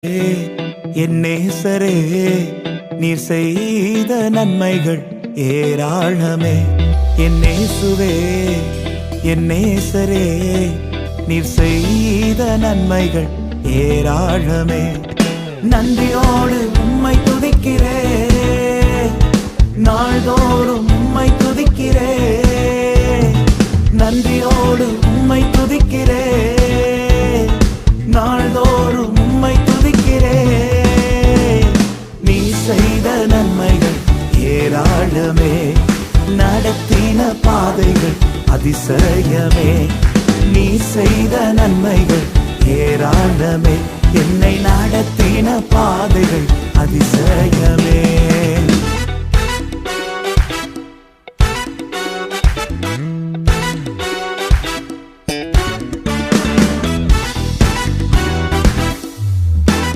என் நேசரே, நீர் செய்த நன்மைகள் ஏராளமே. என் நேசுவே, என் நேசரே, நீர் செய்த நன்மைகள் ஏராளமே. நன்றியோடு உம்மை துதிக்கிறே, நாள்தோறும் உம்மை துதிக்கிறே. நன்றியோடு உம்மை துதிக்கிறே, நாள்தோறும் உம்மை துதிக்கிறே. நீ செய்த நன்மைகள் ஏராளமே, நடத்தின பாதைகள் அதிசயமே. நீ செய்த நன்மைகள் ஏராளமே, என்னை நடத்தின பாதைகள் அதிசயமே.